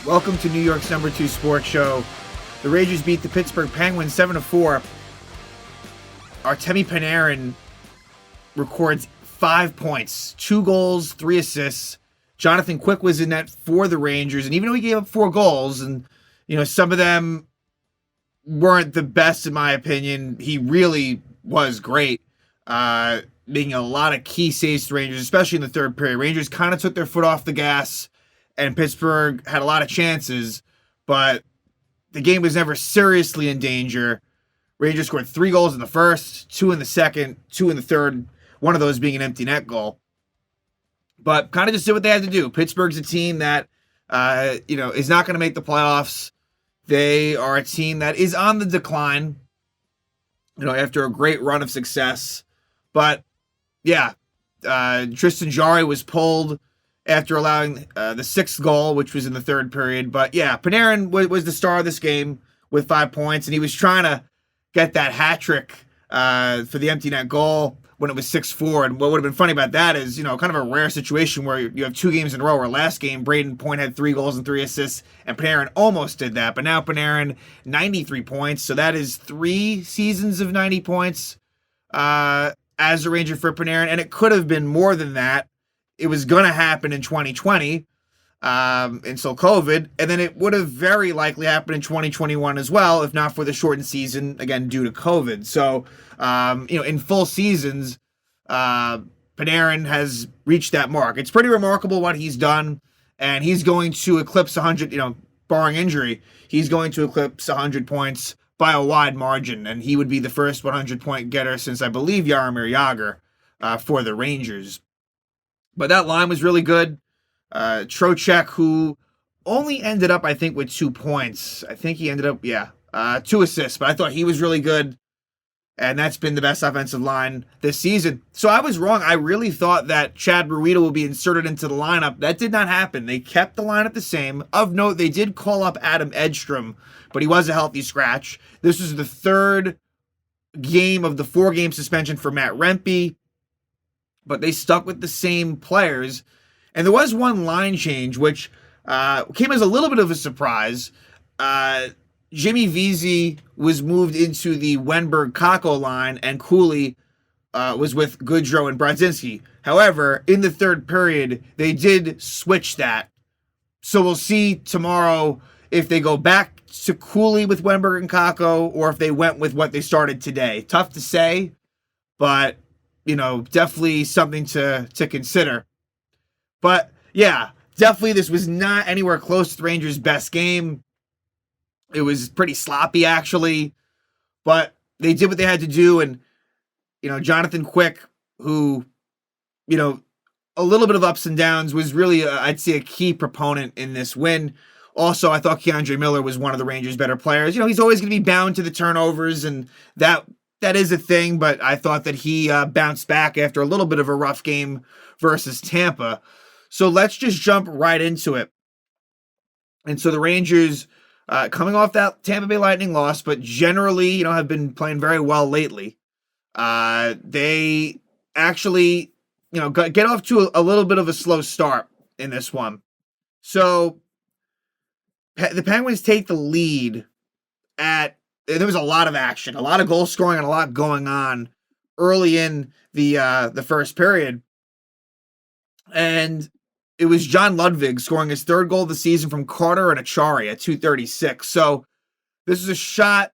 Welcome to New York's number 2 sports show. The Rangers beat the Pittsburgh Penguins 7-4. Artemi Panarin records 5 points, 2 goals, 3 assists. Jonathan Quick was in net for the Rangers, and even though he gave up 4 goals, and some of them weren't the best in my opinion, he really was great, making a lot of key saves to Rangers, especially in the third period. Rangers kind of took their foot off the gas, and Pittsburgh had a lot of chances, but the game was never seriously in danger. Rangers scored 3 goals in the first, 2 in the second, 2 in the third, one of those being an empty net goal. But kind of just did what they had to do. Pittsburgh's a team that, is not going to make the playoffs. They are a team that is on the decline, after a great run of success. But, yeah, Tristan Jarry was pulled after allowing the 6th goal, which was in the third period. But, yeah, Panarin was the star of this game with 5 points, and he was trying to get that hat trick for the empty net goal when it was 6-4. And what would have been funny about that is, kind of a rare situation where you have 2 games in a row where last game, Braden Point had 3 goals and 3 assists, and Panarin almost did that. But now Panarin, 93 points. So that is 3 seasons of 90 points as a Ranger for Panarin. And it could have been more than that. It was going to happen in 2020 until COVID, and then it would have very likely happened in 2021 as well, if not for the shortened season, again, due to COVID. So, in full seasons, Panarin has reached that mark. It's pretty remarkable what he's done, and he's going to eclipse 100, barring injury, he's going to eclipse 100 points by a wide margin, and he would be the first 100-point getter since, I believe, Jaromir Jagr for the Rangers. But that line was really good. Trocheck, who only ended up, I think, with 2 points. I think he ended up, 2 assists. But I thought he was really good. And that's been the best offensive line this season. So I was wrong. I really thought that Chad Rueda would be inserted into the lineup. That did not happen. They kept the lineup the same. Of note, they did call up Adam Edstrom, but he was a healthy scratch. This was the 3rd game of the 4-game suspension for Matt Rempe. But they stuck with the same players. And there was one line change, which came as a little bit of a surprise. Jimmy Vesey was moved into the Wenberg-Kako line, and Cooley was with Goodrow and Brodzinski. However, in the third period, they did switch that. So we'll see tomorrow if they go back to Cooley with Wenberg and Kako, or if they went with what they started today. Tough to say, but definitely something to consider. But, yeah, definitely this was not anywhere close to the Rangers' best game. It was pretty sloppy, actually. But they did what they had to do. And, Jonathan Quick, who, a little bit of ups and downs, was really, I'd say, a key proponent in this win. Also, I thought Keandre Miller was one of the Rangers' better players. He's always going to be bound to the turnovers, and that is a thing, but I thought that he bounced back after a little bit of a rough game versus Tampa. So let's just jump right into it. And so the Rangers, coming off that Tampa Bay Lightning loss, but generally, have been playing very well lately. They actually, get off to a little bit of a slow start in this one. So the Penguins take the lead there was a lot of action, a lot of goal scoring, and a lot going on early in the first period. And it was John Ludwig scoring his 3rd goal of the season from Carter and Achari at 2:36. So this is a shot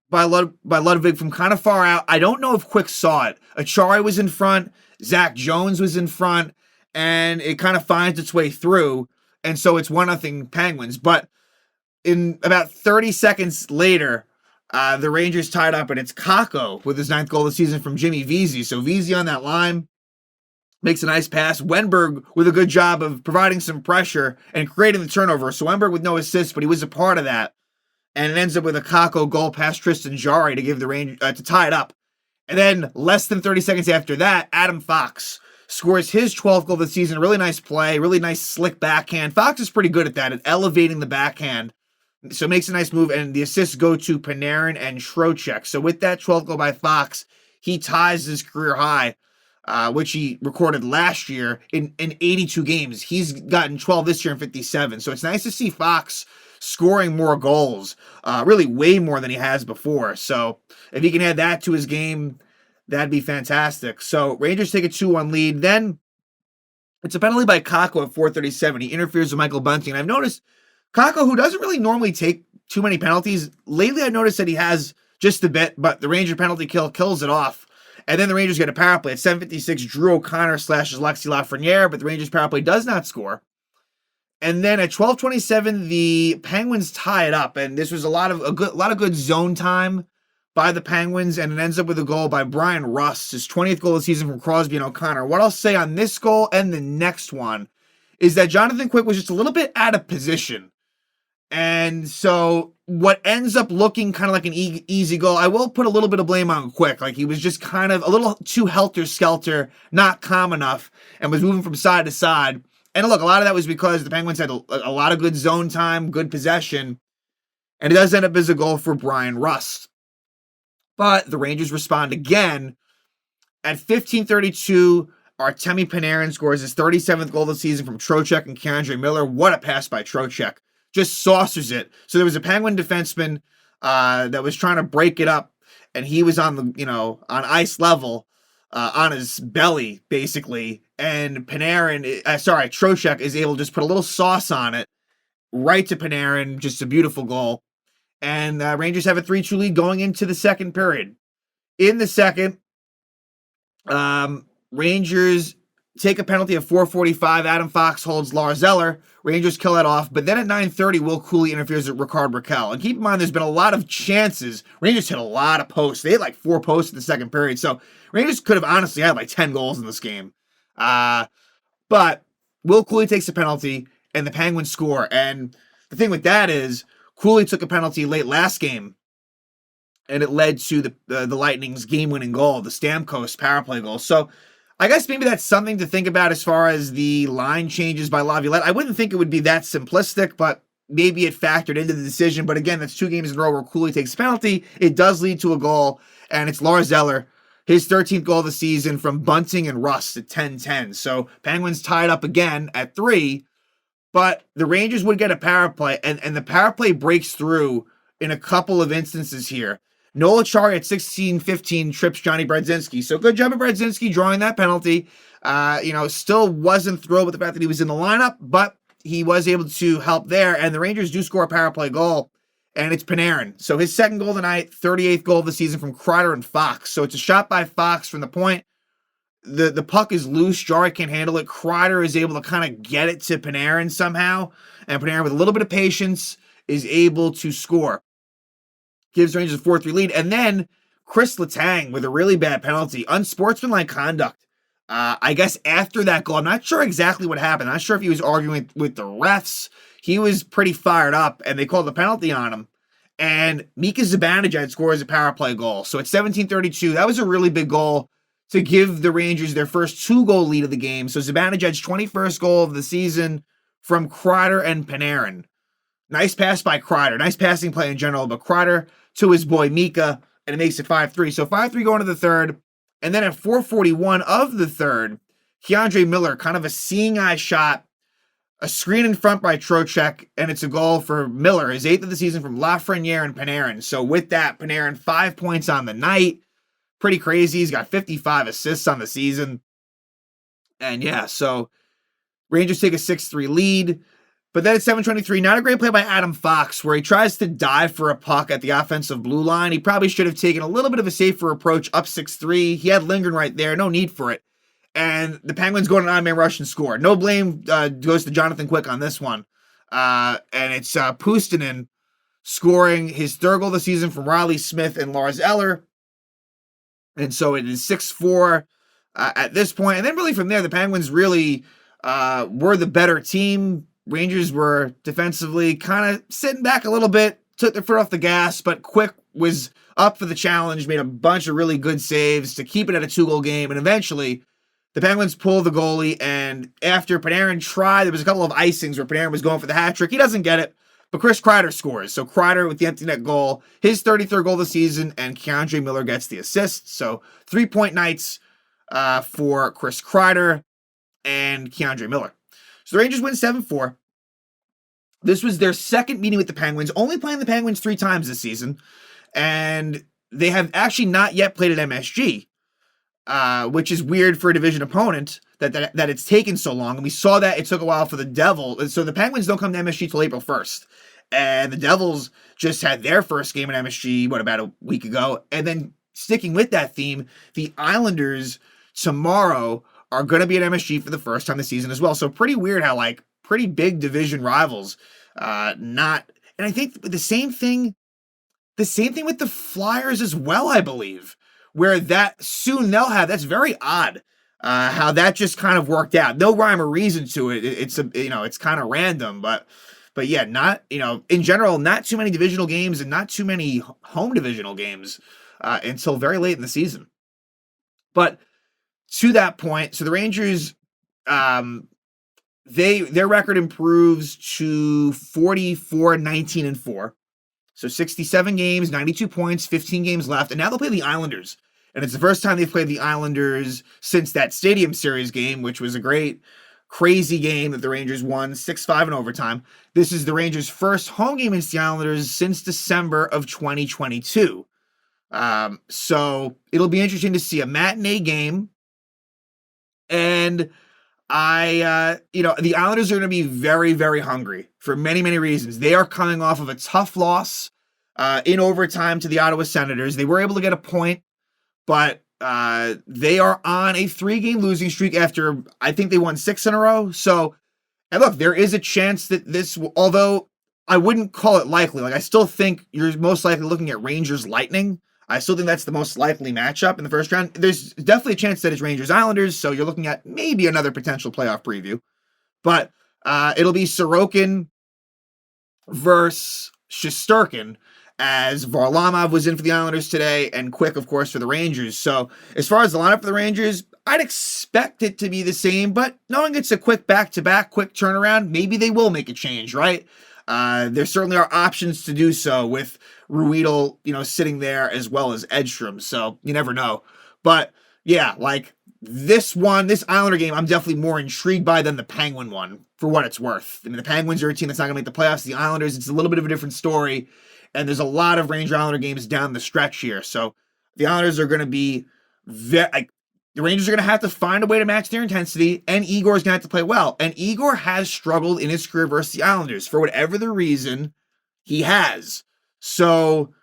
by Ludwig from kind of far out. I don't know if Quick saw it. Achari was in front, Zach Jones was in front, and it kind of finds its way through. And so it's 1-0 Penguins. But in about 30 seconds later, the Rangers tied up, and it's Kakko with his 9th goal of the season from Jimmy Vesey. So Vesey on that line makes a nice pass. Wenberg with a good job of providing some pressure and creating the turnover. So Wenberg with no assist, but he was a part of that. And it ends up with a Kakko goal past Tristan Jarry to give the Rangers to tie it up. And then less than 30 seconds after that, Adam Fox scores his 12th goal of the season. Really nice play, really nice slick backhand. Fox is pretty good at that, at elevating the backhand. So it makes a nice move, and the assists go to Panarin and Trocheck. So with that 12th goal by Fox, he ties his career high which he recorded last year in 82 games. He's gotten 12 this year in 57. So it's nice to see Fox scoring more goals, really way more than he has before. So if he can add that to his game, that'd be fantastic. So Rangers take a 2-1 lead. Then it's a penalty by Kakko at 4:37. He interferes with Michael Bunting. And I've noticed Kakko, who doesn't really normally take too many penalties, lately I noticed that he has just a bit, but the Ranger penalty kill kills it off. And then the Rangers get a power play. At 7:56, Drew O'Connor slashes Lexi Lafreniere, but the Rangers power play does not score. And then at 12:27, the Penguins tie it up, and this was a lot of good zone time by the Penguins, and it ends up with a goal by Brian Rust, his 20th goal of the season from Crosby and O'Connor. What I'll say on this goal and the next one is that Jonathan Quick was just a little bit out of position. And so what ends up looking kind of like an easy goal, I will put a little bit of blame on Quick. Like, he was just kind of a little too helter-skelter, not calm enough, and was moving from side to side. And look, a lot of that was because the Penguins had a lot of good zone time, good possession, and it does end up as a goal for Brian Rust. But the Rangers respond again. At 15:32, Artemi Panarin scores his 37th goal of the season from Trocheck and K'Andre Miller. What a pass by Trocheck. Just saucers it. So there was a Penguin defenseman that was trying to break it up, and he was on on ice level, on his belly, basically. And Trocheck is able to just put a little sauce on it, right to Panarin. Just a beautiful goal. And Rangers have a 3-2 lead going into the second period. In the second, Rangers take a penalty at 4:45. Adam Fox holds Lars Eller. Rangers kill that off. But then at 9:30, Will Cooley interferes with Ricard Raquel. And keep in mind, there's been a lot of chances. Rangers hit a lot of posts. They had like 4 posts in the second period. So Rangers could have honestly had like 10 goals in this game. But Will Cooley takes a penalty, and the Penguins score. And the thing with that is, Cooley took a penalty late last game, and it led to the Lightning's game-winning goal, the Stamkos power play goal. So I guess maybe that's something to think about as far as the line changes by Laviolette. I wouldn't think it would be that simplistic, but maybe it factored into the decision. But again, that's 2 games in a row where Cooley takes a penalty. It does lead to a goal, and it's Lars Eller, his 13th goal of the season from Bunting and Rust at 10:10. So Penguins tied up again at 3, but the Rangers would get a power play, and the power play breaks through in a couple of instances here. Nola Chari at 16:15 trips Johnny Brodzinski. So good job of Brodzinski drawing that penalty. Still wasn't thrilled with the fact that he was in the lineup, but he was able to help there. And the Rangers do score a power play goal, and it's Panarin. So his second goal tonight, 38th goal of the season from Kreider and Fox. So it's a shot by Fox from the point. The puck is loose. Jarry can't handle it. Kreider is able to kind of get it to Panarin somehow. And Panarin, with a little bit of patience, is able to score. Gives Rangers a 4-3 lead. And then Chris Letang with a really bad penalty. Unsportsmanlike conduct. I guess after that goal, I'm not sure exactly what happened. I'm not sure if he was arguing with the refs. He was pretty fired up, and they called the penalty on him. And Mika Zibanejad scores a power play goal. So at 17:32, that was a really big goal to give the Rangers their first 2-goal lead of the game. So Zibanejad's 21st goal of the season from Kreider and Panarin. Nice pass by Kreider. Nice passing play in general, but Kreider to his boy Mika, and it makes it 5-3. So 5-3 going to the third. And then at 4:41 of the third, K'Andre Miller, kind of a seeing eye shot, a screen in front by Trocheck, and it's a goal for Miller, his 8th of the season from Lafreniere and Panarin. So with that, Panarin 5 points on the night. Pretty crazy. He's got 55 assists on the season. And yeah, so Rangers take a 6-3 lead. But then at 7:23, not a great play by Adam Fox, where he tries to dive for a puck at the offensive blue line. He probably should have taken a little bit of a safer approach up 6-3. He had Lindgren right there. No need for it. And the Penguins go to an odd-man rush and score. No blame goes to Jonathan Quick on this one. And it's Puustinen scoring his 3rd goal of the season from Riley Smith and Lars Eller. And so it is 6-4 at this point. And then really from there, the Penguins really were the better team. Rangers were defensively kind of sitting back a little bit, took their foot off the gas, but Quick was up for the challenge, made a bunch of really good saves to keep it at a 2-goal game, and eventually the Penguins pull the goalie, and after Panarin tried, there was a couple of icings where Panarin was going for the hat trick. He doesn't get it, but Chris Kreider scores. So Kreider with the empty net goal, his 33rd goal of the season, and K'Andre Miller gets the assist. So 3-point nights for Chris Kreider and Keandre Miller. So the Rangers win 7-4. This was their second meeting with the Penguins, only playing the Penguins 3 times this season. And they have actually not yet played at MSG, which is weird for a division opponent that it's taken so long. And we saw that it took a while for the Devils. So the Penguins don't come to MSG till April 1st. And the Devils just had their first game at MSG, about a week ago. And then sticking with that theme, the Islanders tomorrow are going to be at MSG for the first time this season as well. So pretty weird how, like, pretty big division rivals, and I think the same thing with the Flyers as well, I believe, where that soon they'll have, that's very odd, how that just kind of worked out. No rhyme or reason to it. It's it's kind of random, but yeah, not, in general, not too many divisional games and not too many home divisional games, until very late in the season. But to that point, so the Rangers, their record improves to 44-19-4. So 67 games, 92 points, 15 games left, and now they'll play the Islanders. And it's the first time they've played the Islanders since that Stadium Series game, which was a great, crazy game that the Rangers won 6-5 in overtime. This is the Rangers' first home game against the Islanders since December of 2022. So it'll be interesting to see a matinee game. And the Islanders are going to be very, very hungry for many, many reasons. They are coming off of a tough loss in overtime to the Ottawa Senators. They were able to get a point, but they are on a 3-game losing streak after, I think they won 6 in a row. So, and look, there is a chance that this, although I wouldn't call it likely, like I still think you're most likely looking at Rangers Lightning. I still think that's the most likely matchup in the first round. There's definitely a chance that it's Rangers-Islanders, so you're looking at maybe another potential playoff preview. But it'll be Sorokin versus Shesterkin, as Varlamov was in for the Islanders today, and Quick, of course, for the Rangers. So as far as the lineup for the Rangers, I'd expect it to be the same, but knowing it's a quick back-to-back, quick turnaround, maybe they will make a change, right? There certainly are options to do so with Ruedel, sitting there as well as Edstrom. So you never know. But yeah, like this Islander game, I'm definitely more intrigued by than the Penguin one, for what it's worth. I mean, the Penguins are a team that's not going to make the playoffs. The Islanders, it's a little bit of a different story. And there's a lot of Ranger Islander games down the stretch here. So the Islanders are going to be the Rangers are going to have to find a way to match their intensity, and Igor's going to have to play well. And Igor has struggled in his career versus the Islanders. For whatever the reason, he has. So,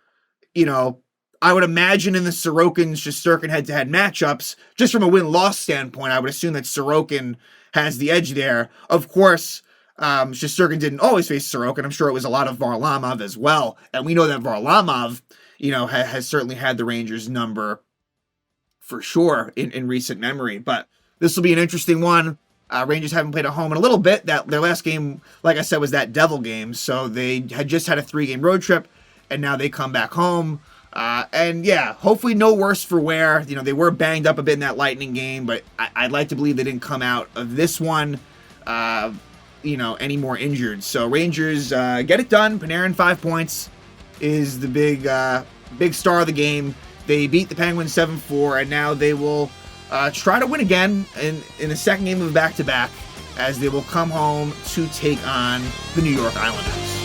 I would imagine in the Sorokin-Shesterkin head-to-head matchups, just from a win-loss standpoint, I would assume that Sorokin has the edge there. Of course, Shesterkin didn't always face Sorokin. I'm sure it was a lot of Varlamov as well. And we know that Varlamov, has certainly had the Rangers' number for sure in recent memory. But this will be an interesting one. Rangers haven't played at home in a little bit. Their last game, like I said, was that Devil game. So they had just had a 3-game road trip, and now they come back home. And yeah, hopefully no worse for wear. They were banged up a bit in that Lightning game, but I'd like to believe they didn't come out of this one, any more injured. So Rangers get it done. Panarin 5 points is the big star of the game. They beat the Penguins 7-4, and now they will try to win again in the second game of a back-to-back, as they will come home to take on the New York Islanders.